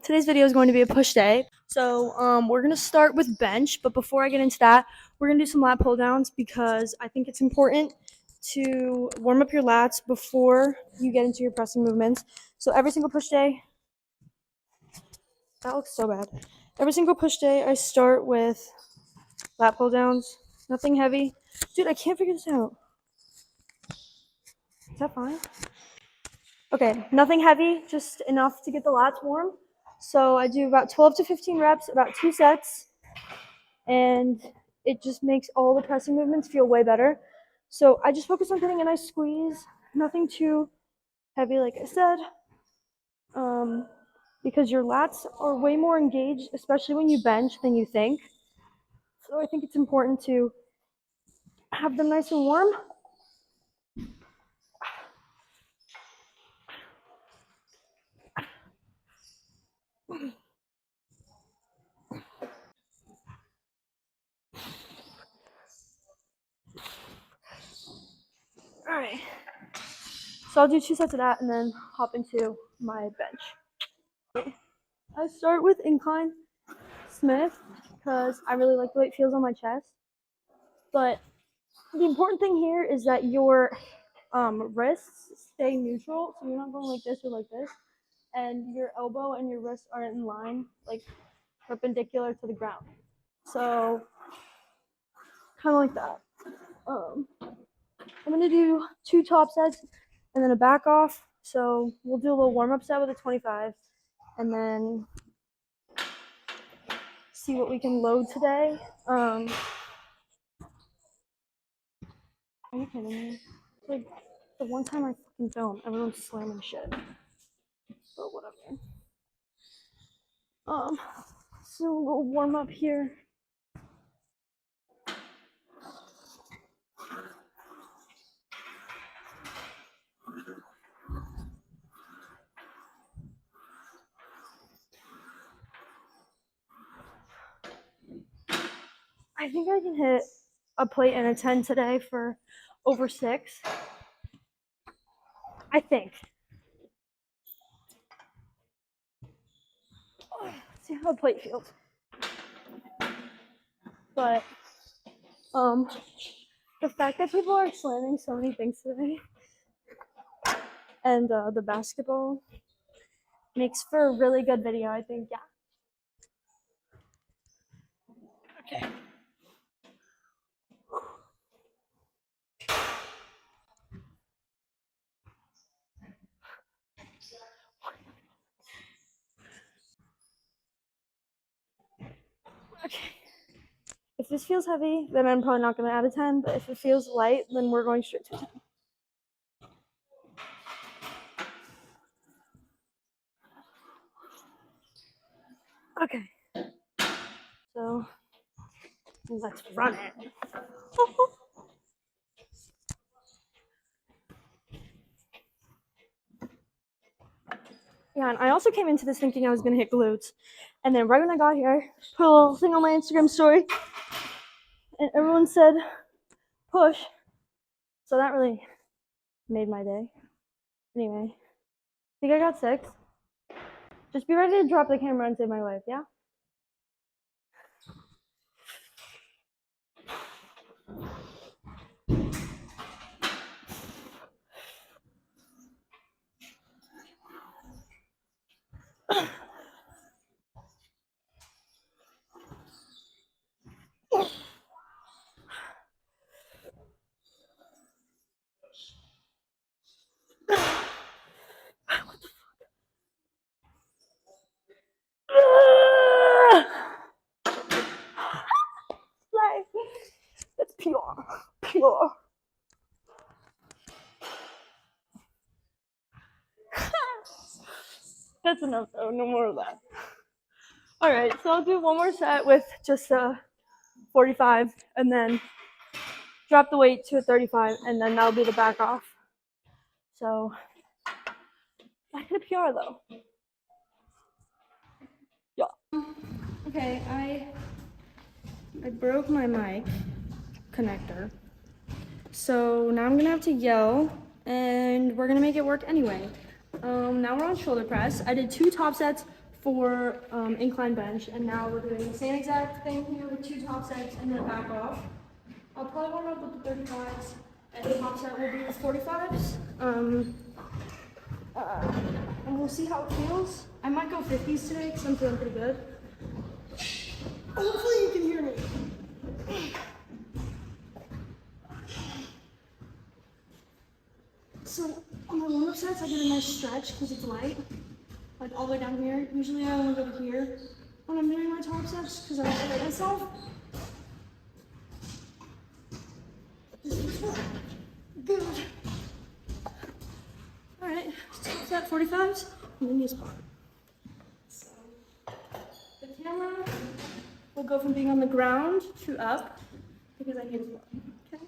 Today's video is going to be a push day. So we're going to start with bench, but before I get into that, we're going to do some lat pull downs because I think it's important to warm up your lats before you get into your pressing movements. So every single push day, that looks so bad. Every single push day, I start with lat pull downs. Nothing heavy. Dude, I can't figure this out. Is that fine? Okay, nothing heavy, just enough to get the lats warm. So I do about 12 to 15 reps, about 2 sets, and it just makes all the pressing movements feel way better. So I just focus on getting a nice squeeze, nothing too heavy, like I said, because your lats are way more engaged, especially when you bench, than you think. So I think it's important to have them nice and warm. All right. So I'll do 2 sets of that and then hop into my bench. I start with Incline Smith because I really like the way it feels on my chest. But the important thing here is that your wrists stay neutral, so you're not going like this or like this, and your elbow and your wrist are in line, like perpendicular to the ground. So kind of like that. I'm gonna do 2 top sets and then a back off. So we'll do a little warm up set with a 25, and then see what we can load today. Are you kidding me? Like the one time I fucking film, everyone's slamming shit. But whatever. So a little warm up here. I think I can hit a plate and a 10 today for over 6. I think. Let's see how the plate feels. But the fact that people are slamming so many things today and the basketball makes for a really good video, I think. Yeah. Okay. Okay. If this feels heavy, then I'm probably not going to add a 10, but if it feels light, then we're going straight to a 10. Okay. So let's run it. Yeah, and I also came into this thinking I was gonna hit glutes, and then right when I got here, put a little thing on my Instagram story, and everyone said push, so that really made my day. Anyway, I think I got 6. Just be ready to drop the camera and save my life, yeah? That's pure. That's enough though, no more of that. Alright, so I'll do one more set with just a 45 and then drop the weight to a 35 and then that'll be the back off. So I hit a PR though. Yeah. Okay, I broke my mic connector. So now I'm gonna have to yell and we're gonna make it work anyway. Now we're on shoulder press. I did 2 top sets, for incline bench, and now we're doing the same exact thing here with 2 top sets and then back off. I'll probably warm up with the 35s, and the top set will be with 45s. And we'll see how it feels. I might go 50s today because I'm feeling pretty good. Hopefully you can hear me. So on my warm-up sets, I get a nice stretch because it's light, like all the way down here. Usually I only go to here when I'm doing my top sets because I don't weigh myself. This is good. All right, top set 45s, and then you spot. So the camera will go from being on the ground to up because I need a spot. Okay.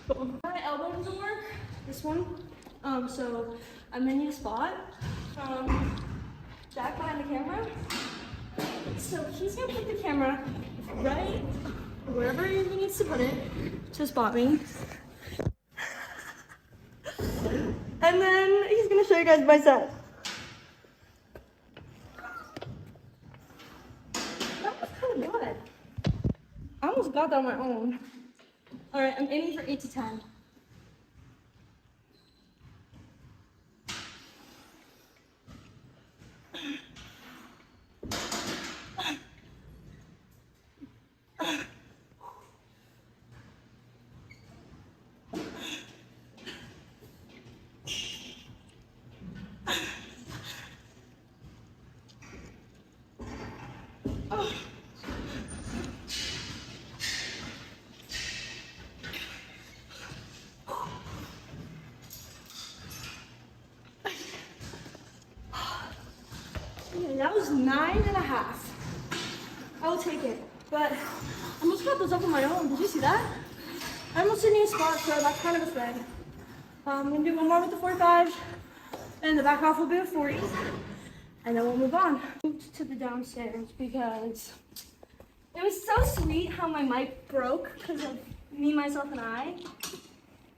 Cool. My elbow doesn't work. This one. So I'm gonna need a spot. Jack behind the camera. So he's gonna put the camera right wherever he needs to put it to spot me. And then he's gonna show you guys my set. That was kind of good. I almost got that on my own. All right, I'm aiming for 8 to 10. Okay, that was 9.5. I will take it, but I almost got those up on my own. Did you see that? I almost didn't need a spot, so that's kind of a thread. I'm gonna do one more with the 45, and the back off will be a 40, and then we'll move on. Moved to the downstairs because it was so sweet how my mic broke because of me, myself, and I.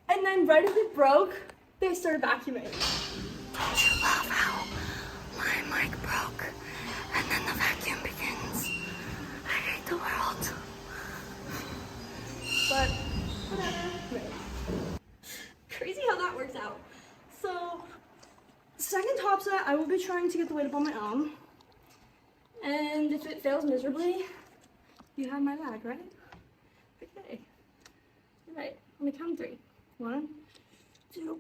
And then right as it broke, they started vacuuming. Don't you love how my mic broke and then the vacuum begins? I hate the world. But whatever. Crazy how that works out. So, second top set, I will be trying to get the weight up on my own. And if it fails miserably, you have my bag, right? Okay. All right, on the count of 3. 1, 2.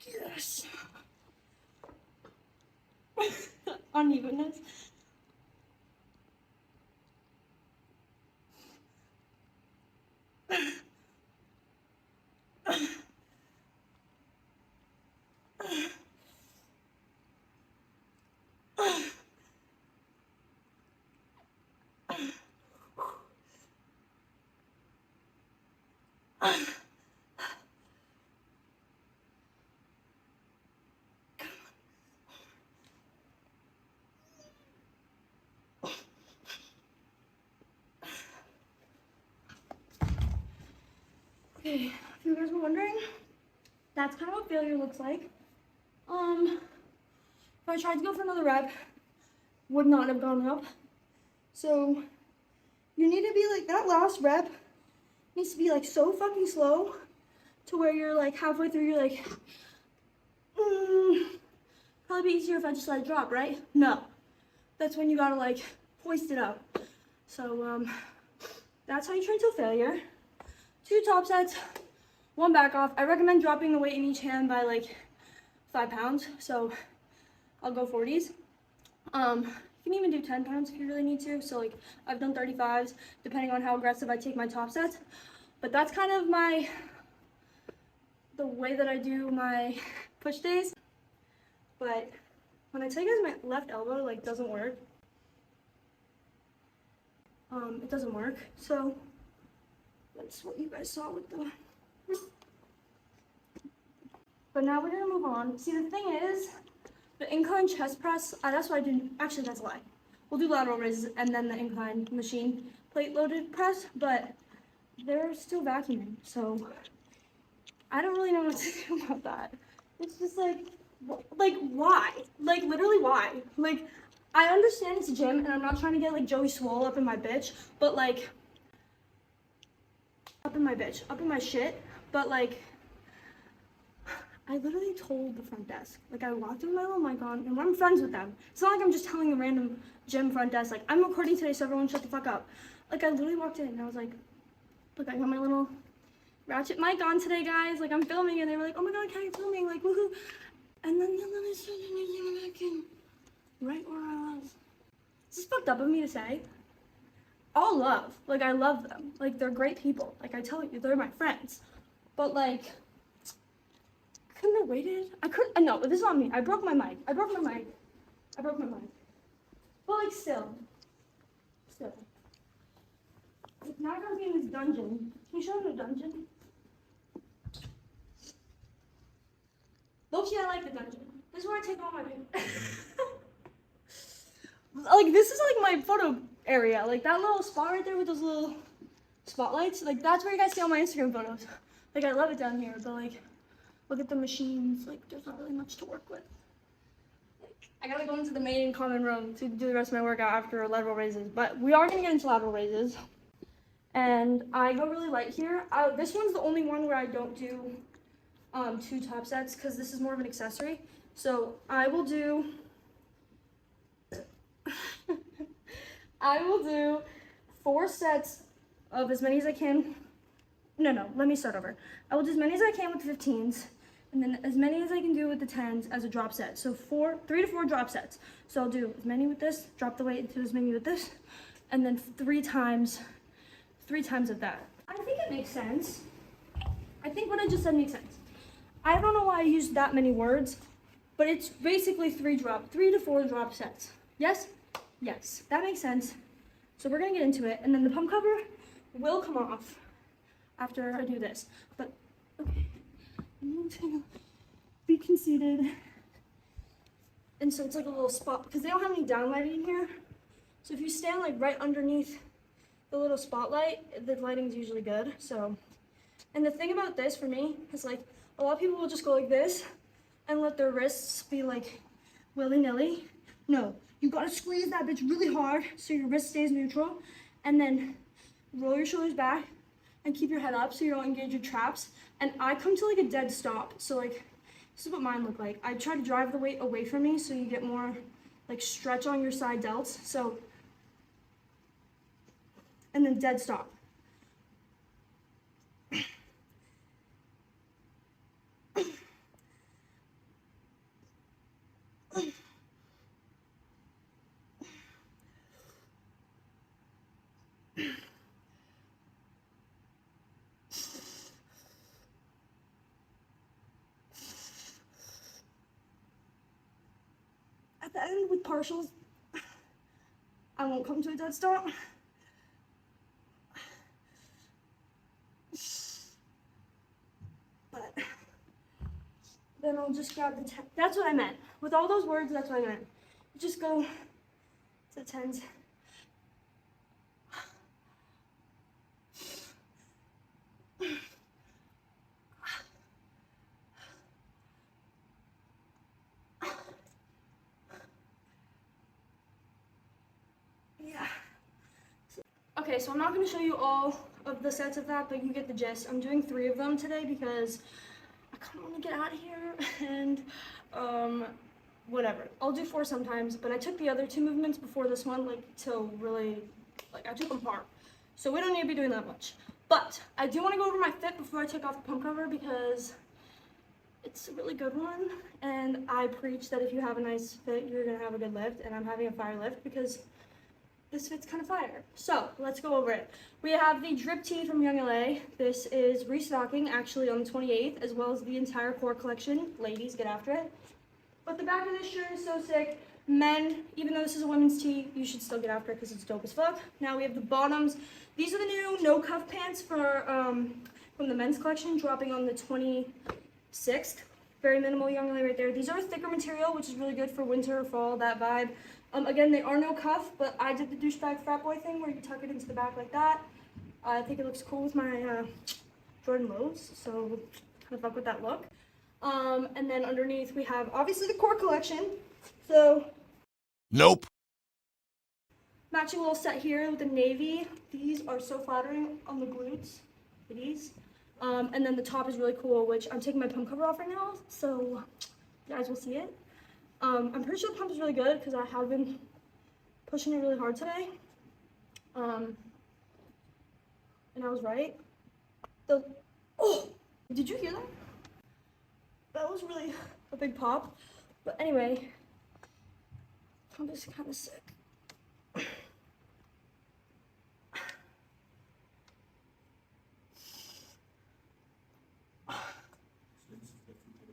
Yes. Unevenness. Okay, if you guys were wondering, that's kind of what failure looks like. If I tried to go for another rep, would not have gone up. So you need to be like, that last rep needs to be like so fucking slow to where you're like halfway through, you're like, probably be easier if I just let it drop, right? No, that's when you gotta like hoist it up. So that's how you train till failure. 2 top sets, 1 back off. I recommend dropping the weight in each hand by like 5 pounds. So I'll go 40s. You can even do 10 pounds if you really need to. So like I've done 35s, depending on how aggressive I take my top sets. But that's kind of the way that I do my push days. But when I tell you guys my left elbow like doesn't work, it doesn't work. So that's what you guys saw with the. But now we're gonna move on. See, the thing is, the incline chest press, that's what I do. Actually, that's a lie. We'll do lateral raises and then the incline machine plate loaded press, but they're still vacuuming. So I don't really know what to do about that. It's just like, Like, why? Like, literally, why? Like, I understand it's a gym, and I'm not trying to get, like, Joey Swole up in my bitch, but, like, up in my shit, but, like, I literally told the front desk, like, I walked in with my little mic on, and I'm friends with them. It's not like I'm just telling a random gym front desk, like, I'm recording today, so everyone shut the fuck up. Like, I literally walked in, and I was like, look, I got my little ratchet mic on today, guys. Like, I'm filming, and they were like, oh my god, Kat, you're filming, like, woohoo. And then they let me start using it back in, right where I was. This is fucked up of me to say. All love, like, I love them. Like, they're great people. Like, I tell you, they're my friends. But, like, couldn't have waited? I couldn't, no, this is on me. I broke my mic. But, like, still. Like, now I'm gonna be in this dungeon. Can you show me the dungeon? Low-key, I like the dungeon. This is where I take all my pictures. Like, this is like my photo area. Like, that little spot right there with those little spotlights. Like, that's where you guys see all my Instagram photos. Like, I love it down here, but like, look at the machines. Like, there's not really much to work with. Like, I gotta go into the main common room to do the rest of my workout after lateral raises. But we are gonna get into lateral raises. And I go really light here. This one's the only one where I don't do 2 top sets because this is more of an accessory. So I will do 4 sets of as many as I can. No, let me start over. I will do as many as I can with the 15s, and then as many as I can do with the 10s as a drop set. So 3 to 4 drop sets. So I'll do as many with this, drop the weight into as many with this, and then 3 times of that. I think it makes sense. I think what I just said makes sense. I don't know why I used that many words, but it's basically 3 to 4 drop sets. Yes? Yes, that makes sense. So we're gonna get into it, and then the pump cover will come off after I do this. But, okay, I'm going to be conceited. And so it's like a little spot, because they don't have any downlighting in here. So if you stand like right underneath the little spotlight, the lighting's usually good, so. And the thing about this for me is like, a lot of people will just go like this and let their wrists be like willy-nilly. No, you gotta squeeze that bitch really hard so your wrist stays neutral, and then roll your shoulders back and keep your head up so you don't engage your traps. And I come to like a dead stop. So like, this is what mine look like. I try to drive the weight away from me so you get more like stretch on your side delts. So, and then dead stop. At the end with partials, I won't come to a dead stop. But then I'll just grab the 10. That's what I meant. With all those words, that's what I meant. Just go to 10s. Yeah. Okay, so I'm not going to show you all of the sets of that, but you get the gist. I'm doing 3 of them today because I kind of want to get out of here and whatever. I'll do 4 sometimes, but I took the other 2 movements before this one, like, to really, like, I took them hard. So we don't need to be doing that much. But I do want to go over my fit before I take off the pump cover because it's a really good one. And I preach that if you have a nice fit, you're going to have a good lift. And I'm having a fire lift because this fit's kind of fire. So let's go over it. We have the drip tee from Young LA. This is restocking actually on the 28th, as well as the entire core collection. Ladies, get after it. But the back of this shirt is so sick. Men, even though this is a women's tee, you should still get after it because it's dope as fuck. Now we have the bottoms. These are the new no cuff pants for from the men's collection, dropping on the 26th. Very minimal Young LA right there. These are a thicker material, which is really good for winter or fall, that vibe. Again, they are no cuff, but I did the douchebag frat boy thing where you tuck it into the back like that. I think it looks cool with my Jordan lows, so kind of fuck with that look. And then underneath we have obviously the core collection. So Nope. matching little set here with the navy. These are so flattering on the glutes. These. And then the top is really cool, which I'm taking my pump cover off right now, so you guys will see it. I'm pretty sure the pump is really good because I have been pushing it really hard today. And I was right. Oh, did you hear that? That was really a big pop. But anyway, pump is kind of sick.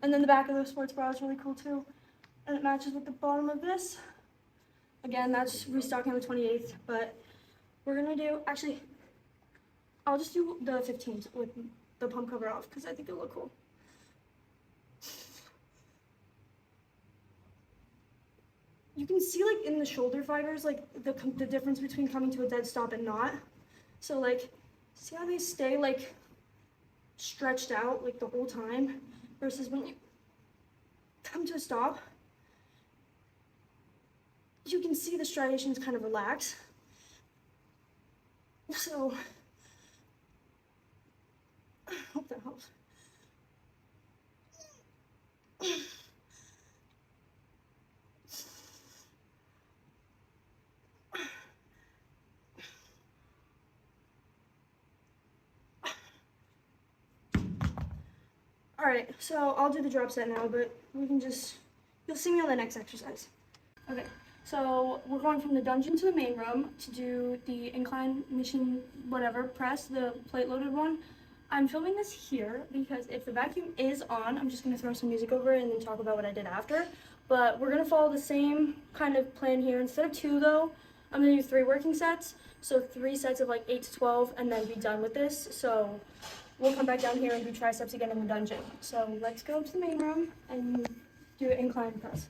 And then the back of the sports bra is really cool too. And it matches with the bottom of this. Again, that's restocking on the 28th, but we're gonna do, actually, I'll just do the 15s with the pump cover off because I think it'll look cool. You can see like in the shoulder fibers, like the difference between coming to a dead stop and not. So like, see how they stay like stretched out like the whole time versus when you come to a stop, you can see the striations kind of relax. So, I hope that helps. Alright, so I'll do the drop set now, but we can just, you'll see me on the next exercise. Okay, so we're going from the dungeon to the main room to do the incline machine, whatever, press, the plate loaded one. I'm filming this here because if the vacuum is on, I'm just going to throw some music over it and then talk about what I did after. But we're going to follow the same kind of plan here. Instead of 2 though, I'm going to do 3 working sets. So 3 sets of like 8 to 12 and then be done with this. So we'll come back down here and do triceps again in the dungeon. So let's go to the main room and do an incline press.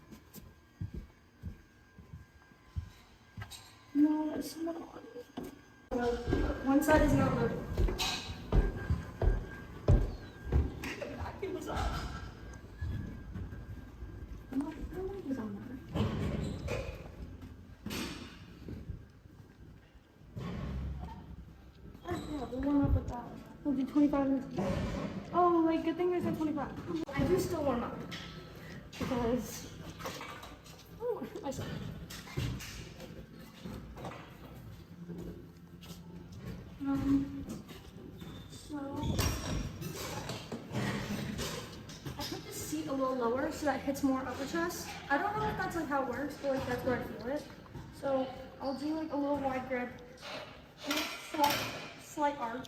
No, it's not on. No, one side is not loaded. It was up. No, it was on there. Yeah, we'll warm up with that. We'll do 25 minutes. Oh, like, good thing I said 25. I do still warm up. Because, oh, I hurt myself. So, I put the seat a little lower so that hits more upper chest. I don't know if that's like how it works, but like that's where I feel it. So, I'll do like a little wide grip, slight arch,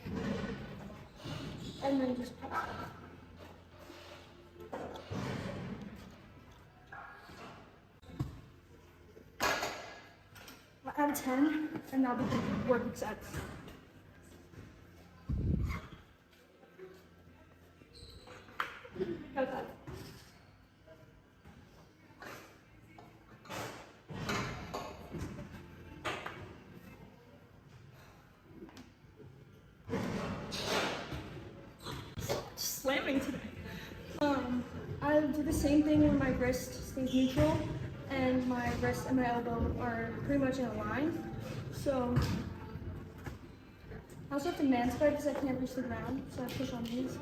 and then just press. Out of 10, and that'll be the working sets. Got that. Slamming today. I do the same thing when my wrist stays neutral and my wrist and my elbow are pretty much in a line. So I also have to man spread because I can't reach the ground, so I push on these.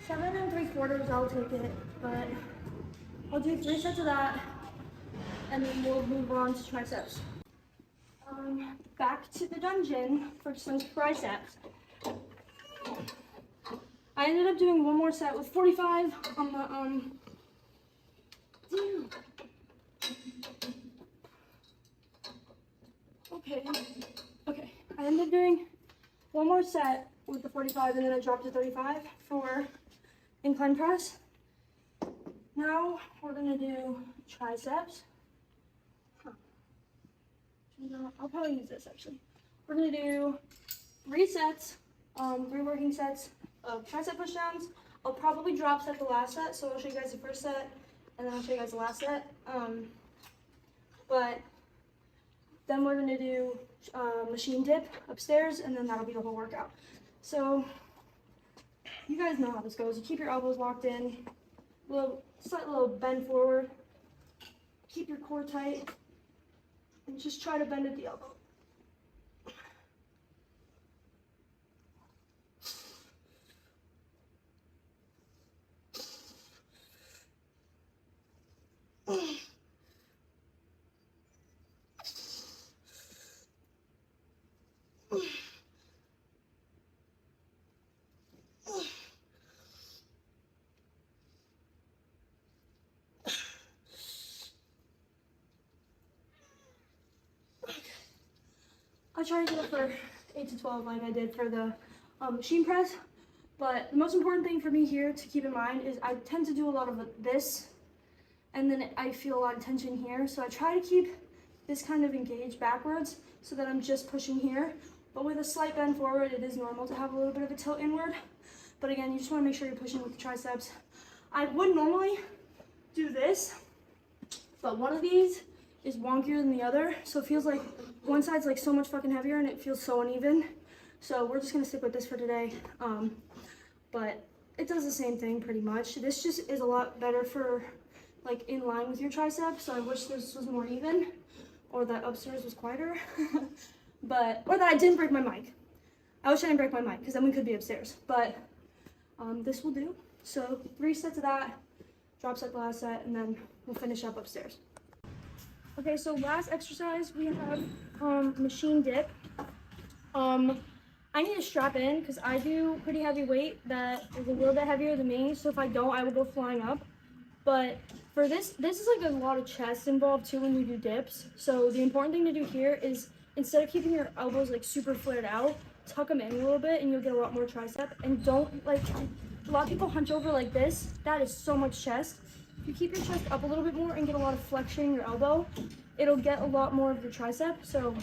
Seven and 3/4, I'll take it, but I'll do 3 sets of that, and then we'll move on to triceps. Back to the dungeon for some triceps. I ended up doing one more set with 45 on the Okay. I ended up doing one more set with the 45, and then I dropped to 35 for incline press. Now we're gonna do triceps. I'll probably use this actually. We're gonna do 3 sets, 3 working sets of tricep pushdowns. I'll probably drop set the last set, so I'll show you guys the first set, and then I'll show you guys the last set. But then we're gonna do machine dip upstairs, and then that'll be the whole workout. So you guys know how this goes. You keep your elbows locked in, slight little bend forward, keep your core tight, and just try to bend at the elbow. I try to get up for 8 to 12 like I did for the machine press, but the most important thing for me here to keep in mind is I tend to do a lot of this, and then I feel a lot of tension here, so I try to keep this kind of engaged backwards so that I'm just pushing here, but with a slight bend forward, it is normal to have a little bit of a tilt inward, but again, you just want to make sure you're pushing with the triceps. I would normally do this, but one of these is wonkier than the other, so it feels like one side's like so much fucking heavier and it feels so uneven. So we're just gonna stick with this for today. But it does the same thing pretty much. This just is a lot better for like in line with your triceps, so I wish this was more even, or that upstairs was quieter. Or that I didn't break my mic. I wish I didn't break my mic, because then we could be upstairs. But this will do. So 3 sets of that, drop set the last set, and then we'll finish up upstairs. Okay, so last exercise we have machine dip. I need to strap in because I do pretty heavy weight that is a little bit heavier than me, so if I don't, I will go flying up. But for this is like a lot of chest involved too when you do dips. So the important thing to do here is, instead of keeping your elbows like super flared out, tuck them in a little bit and you'll get a lot more tricep. And don't, like, a lot of people hunch over like this. That is so much chest. If you keep your chest up a little bit more and get a lot of flexion in your elbow, it'll get a lot more of your tricep. So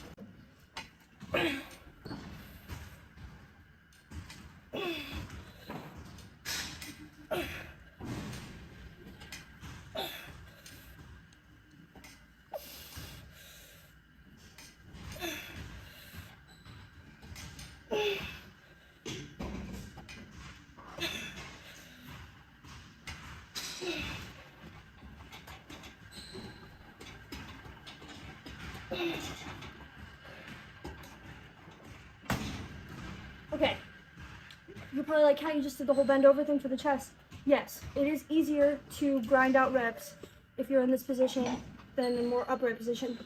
okay, you're probably like, Kat, you just did the whole bend over thing for the chest. Yes, it is easier to grind out reps if you're in this position than in a more upright position.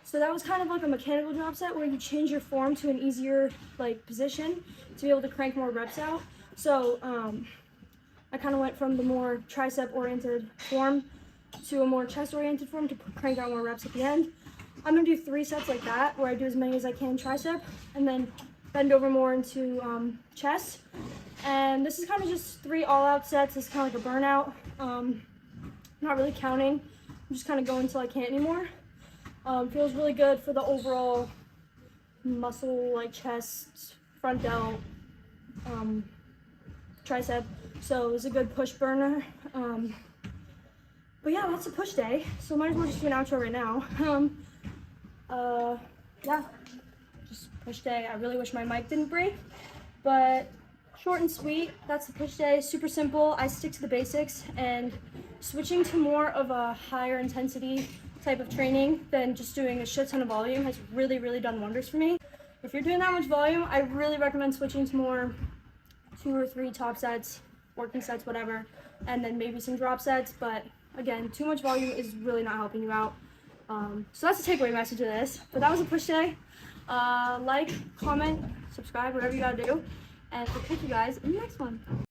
So that was kind of like a mechanical drop set where you change your form to an easier like position to be able to crank more reps out. So I kind of went from the more tricep oriented form to a more chest oriented form to crank out more reps at the end. I'm gonna do 3 sets like that where I do as many as I can tricep and then bend over more into chest. And this is kind of just 3 all-out sets. It's kind of like a burnout. Not really counting. I'm just kind of going until I can't anymore. Feels really good for the overall muscle, like chest, front delt, tricep. So it's a good push burner. But yeah, that's a push day. So might as well just do an outro right now. Yeah, just push day. I really wish my mic didn't break, but short and sweet. That's the push day. Super simple. I stick to the basics, and switching to more of a higher intensity type of training than just doing a shit ton of volume has really, really done wonders for me. If you're doing that much volume, I really recommend switching to more 2 or 3 top sets, working sets, whatever, and then maybe some drop sets. But again, too much volume is really not helping you out. So that's the takeaway message of this. But that was a push day. Like, comment, subscribe, whatever you gotta do. And I'll catch you guys in the next one.